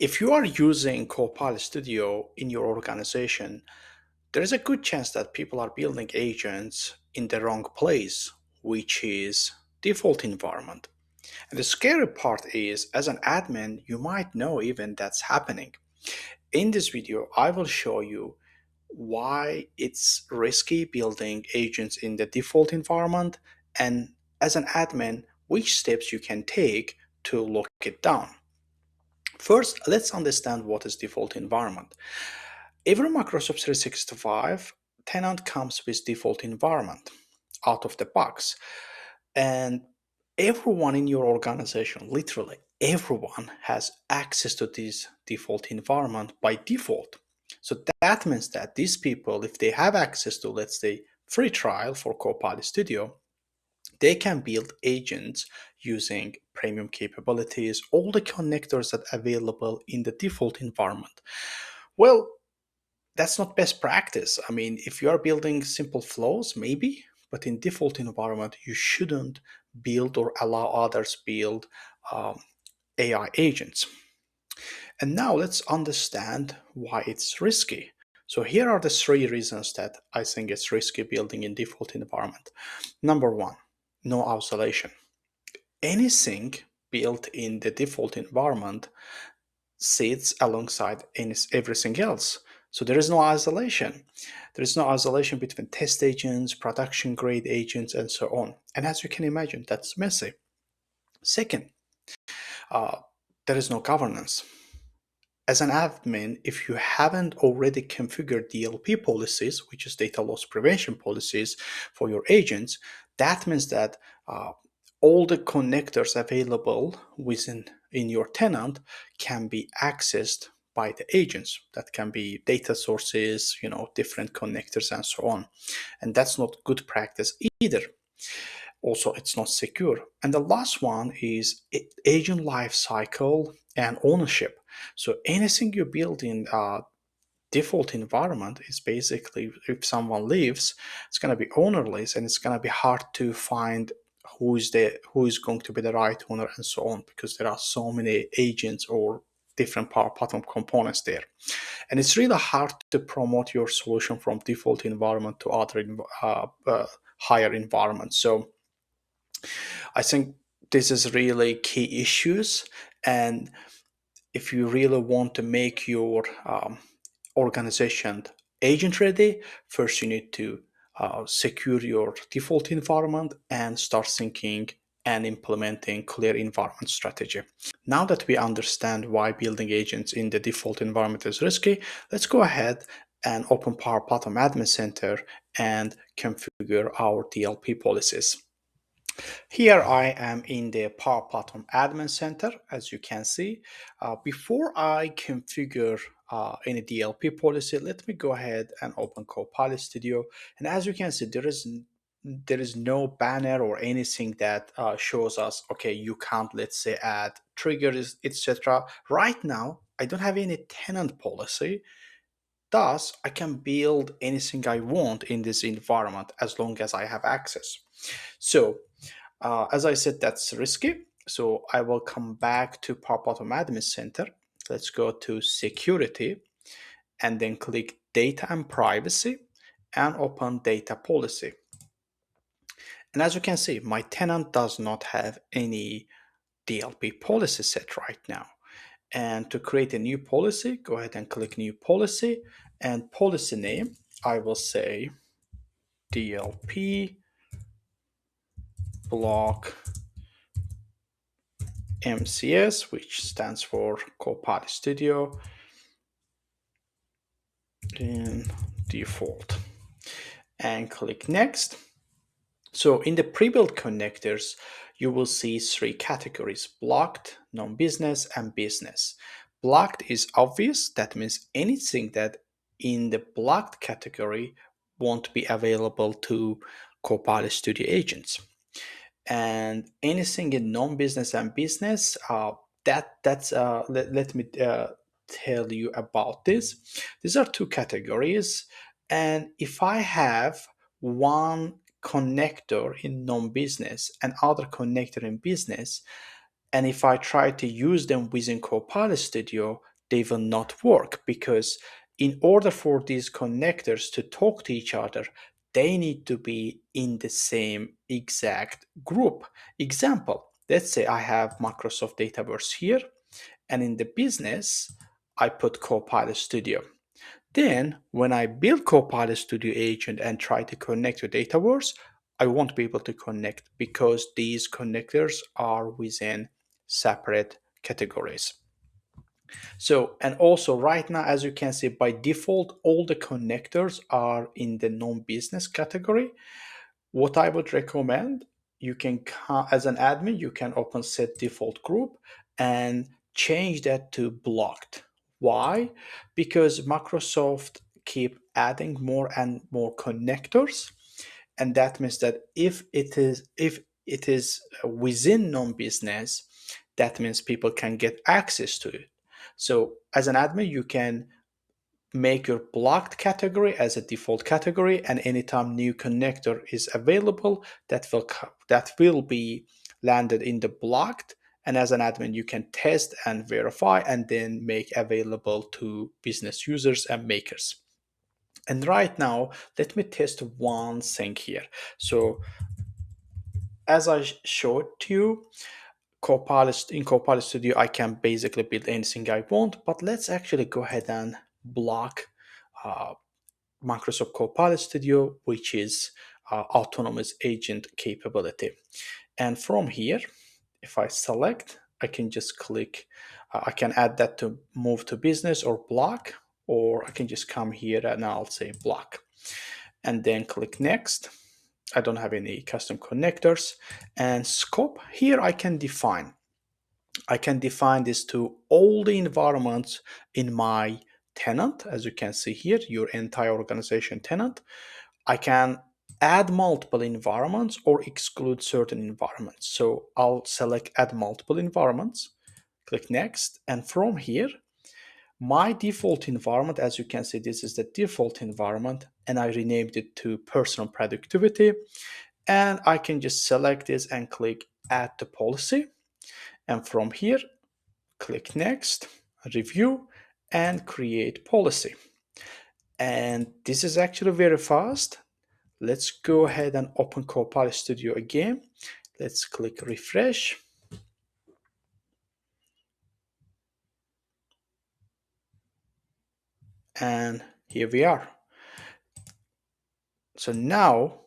If you are using Copilot Studio in your organization, there is a good chance that people are building agents in the wrong place, which is default environment. And the scary part is, as an admin, you might know even that's happening. In this video, I will show you why it's risky building agents in the default environment, and as an admin, which steps you can take to lock it down. First, let's understand what is default environment. Every Microsoft 365 tenant comes with default environment out of the box. And everyone in your organization, literally everyone, has access to this default environment by default. So that means that these people, if they have access to, let's say, free trial for Copilot Studio, they can build agents using premium capabilities, all the connectors that are available in the default environment. Well, that's not best practice. I mean, if you are building simple flows, maybe, but in default environment, you shouldn't build or allow others build AI agents. And now let's understand why it's risky. So here are the three reasons that I think it's risky building in default environment. Number one, no isolation. Anything built in the default environment sits alongside everything else. So there is no isolation. There is no isolation between test agents, production grade agents, and so on. And as you can imagine, that's messy. Second, uh, there is no governance. As an admin, if you haven't already configured DLP policies, which is data loss prevention policies for your agents, that means that all the connectors available within in your tenant can be accessed by the agents. That can be data sources, different connectors and so on. And that's not good practice either. Also, it's not secure. And the last one is agent life cycle and ownership. So anything you build in default environment is basically, if someone leaves, it's going to be ownerless, and it's going to be hard to find who is going to be the right owner and so on, because there are so many agents or different Power Platform components there. And it's really hard to promote your solution from default environment to other higher environments. So I think this is really key issues. And if you really want to make your organization agent ready, first you need to secure your default environment and start thinking and implementing clear environment strategy. Now that we understand why building agents in the default environment is risky, let's go ahead and open Power Platform Admin Center and configure our DLP policies. Here I am in the Power Platform Admin Center, as you can see. Before I configure any DLP policy, let me go ahead and open Copilot Studio. And as you can see, there is no banner or anything that shows us, okay, you can't, let's say, add triggers, etc. Right now, I don't have any tenant policy. Thus, I can build anything I want in this environment as long as I have access. So, as I said, that's risky. So I will come back to Power Platform Admin Center. Let's go to Security and then click Data and Privacy and open Data Policy. And as you can see, my tenant does not have any DLP policy set right now. And to create a new policy, go ahead and click New Policy, and policy name, I will say DLP block MCS, which stands for Copilot Studio in default, and click Next. So in the pre-built connectors, you will see three categories: blocked, non-business, and business. Blocked is obvious. That means anything that in the blocked category won't be available to Copilot Studio agents. And anything in non-business and business, let me tell you about this. These are two categories, and if I have one connector in non-business and other connector in business, and if I try to use them within Copilot Studio, they will not work because in order for these connectors to talk to each other, they need to be in the same exact group. Example, let's say I have Microsoft Dataverse here, and in the business, I put Copilot Studio. Then, when I build Copilot Studio agent and try to connect to Dataverse, I won't be able to connect because these connectors are within separate categories. So, and also right now, as you can see, by default, all the connectors are in the non-business category. What I would recommend, you can, as an admin, you can open set default group and change that to blocked. Why? Because Microsoft keep adding more and more connectors, and that means that if it is within non-business, that means people can get access to it. So as an admin, you can make your blocked category as a default category, and anytime new connector is available, that will be landed in the blocked. And as an admin, you can test and verify and then make available to business users and makers. And right now, let me test one thing here. So as I showed to you, Copilot Studio, I can basically build anything I want, but let's actually go ahead and block uh, Microsoft Copilot Studio, which is autonomous agent capability. And from here, if I select, I can just click, I can add that to move to business or block, or I can just come here and I'll say block and then click next. I don't have any custom connectors. And scope, here I can define this to all the environments in my tenant. As you can see here, your entire organization tenant. I can add multiple environments or exclude certain environments. So I'll select add multiple environments, click next, and from here, my default environment, as you can see, this is the default environment, and I renamed it to personal productivity. And I can just select this and click add to policy. And from here, click next, review, and create policy. And this is actually very fast. Let's go ahead and open Copilot Studio again. Let's click refresh. And here we are. So now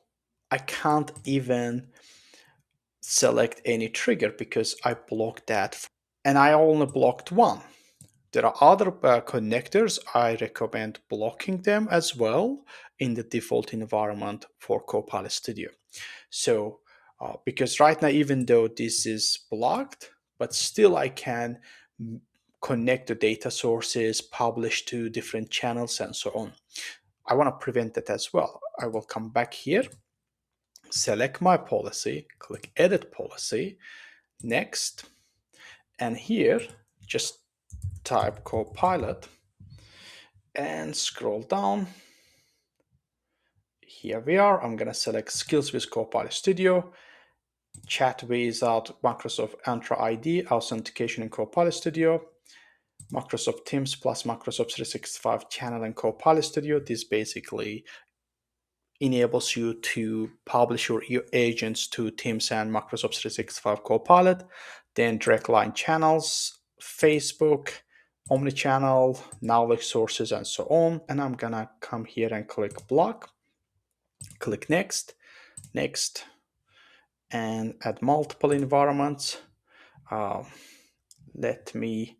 I can't even select any trigger because I blocked that. And I only blocked one. There are other connectors. I recommend blocking them as well in the default environment for Copilot Studio. So, because right now, even though this is blocked, but still I can connect to data sources, publish to different channels, and so on. I want to prevent that as well. I will come back here, select my policy, click Edit Policy, Next, and here just type Copilot and scroll down. Here we are. I'm going to select Skills with Copilot Studio, Chat without Microsoft Entra ID, Authentication in Copilot Studio, Microsoft Teams plus Microsoft 365 channel and Copilot Studio. This basically enables you to publish your agents to Teams and Microsoft 365 Copilot. Then direct line channels, Facebook, omnichannel, knowledge sources, and so on. And I'm gonna come here and click block, click next, next, and add multiple environments. Uh, let me,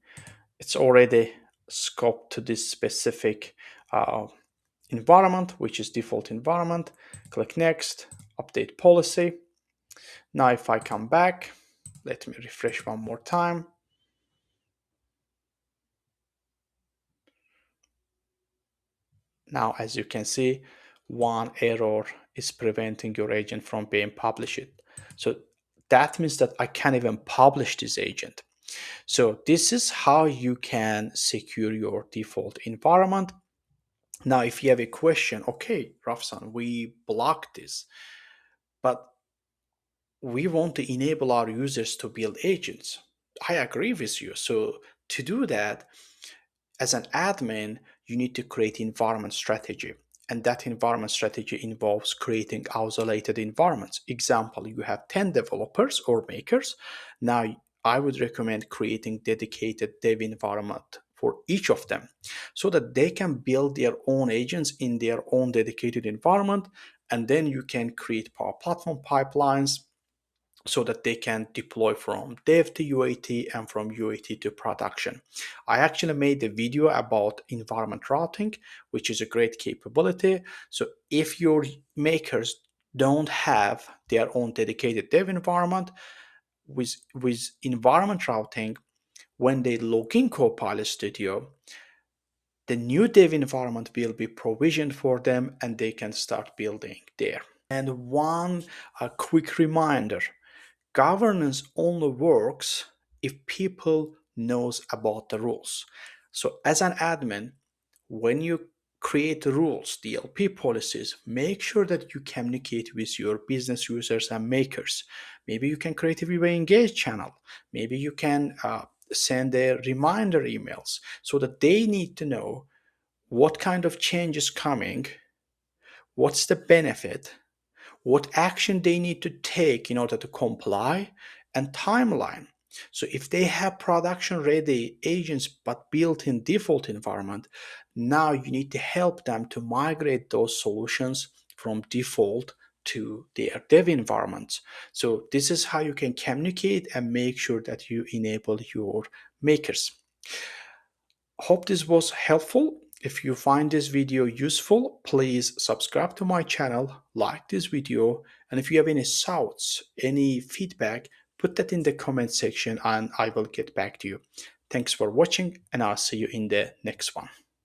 it's already scoped to this specific environment, which is default environment. Click next, update policy. Now, if I come back, let me refresh one more time. Now, as you can see, one error is preventing your agent from being published. So that means that I can't even publish this agent. So this is how you can secure your default environment. Now, if you have a question, okay, Rafsan, we blocked this, but we want to enable our users to build agents. I agree with you. So to do that, As an admin, you need to create environment strategy. And that environment strategy involves creating isolated environments. Example, you have 10 developers or makers. Now, I would recommend creating dedicated dev environment for each of them so that they can build their own agents in their own dedicated environment. And then you can create Power Platform pipelines so that they can deploy from dev to UAT and from UAT to production. I actually made a video about environment routing, which is a great capability. So if your makers don't have their own dedicated dev environment, with environment routing, when they log in Copilot Studio, the new dev environment will be provisioned for them and they can start building there. And one quick reminder, governance only works if people knows about the rules. So as an admin, when you create rules, DLP policies, make sure that you communicate with your business users and makers. Maybe you can create a VBA engage channel. Maybe you can send a reminder emails so that they need to know what kind of change is coming, what's the benefit, what action they need to take in order to comply, and timeline. So if they have production ready agents but built in default environment, now you need to help them to migrate those solutions from default to their dev environments. So this is how you can communicate and make sure that you enable your makers. Hope this was helpful. If you find this video useful, please subscribe to my channel, like this video, and if you have any thoughts, any feedback, put that in the comment section and I will get back to you. Thanks for watching, and I'll see you in the next one.